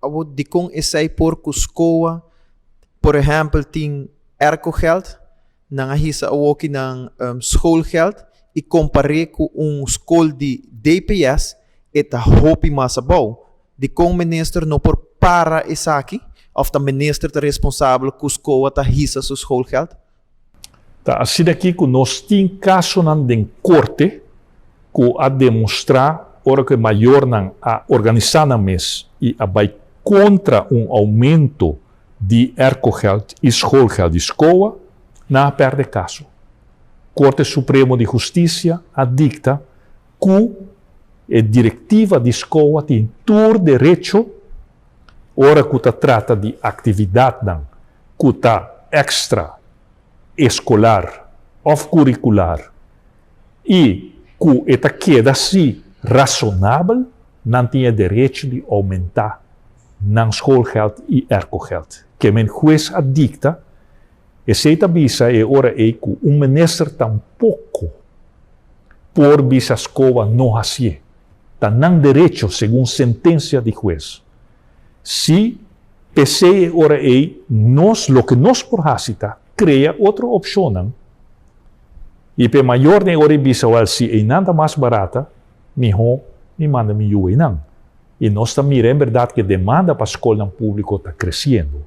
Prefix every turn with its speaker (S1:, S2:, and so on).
S1: abo de com esse por Cuscoa, por exemplo, tem ercogeld, nang ahisa awoki ng schoolgeld, e comparei com school de DPS, eta hopi masabaw. De com minister no por para isaki, of the minister te responsável Cuscoa ta hisa su schoolgeld?
S2: Tá, assim daqui que nós temos caso na corte que a demonstrar ora que maior não a organizar na mês e a vai contra aumento de ercogeld e schoolgeld de escola, não perde caso. Corte Supremo de Justiça a dicta que a diretiva de escola tem todo direito, ora que está trata de atividade que está extra escolar ou curricular e que esta queda assim razonável, não tinha direito de aumentar não schoolgeld e ercogeld. Que men juez a dicta, e se visa é ora é que minister tampouco por visa escola não assim. Tá não direito segundo sentença de juez. Se PC ora é nós, lo que nós por hasita, cria outra opção, não? E pe maior nem ora visa se é nada mais barata, melhor me manda me não. E nós também é verdade que a demanda para a escola pública está crescendo.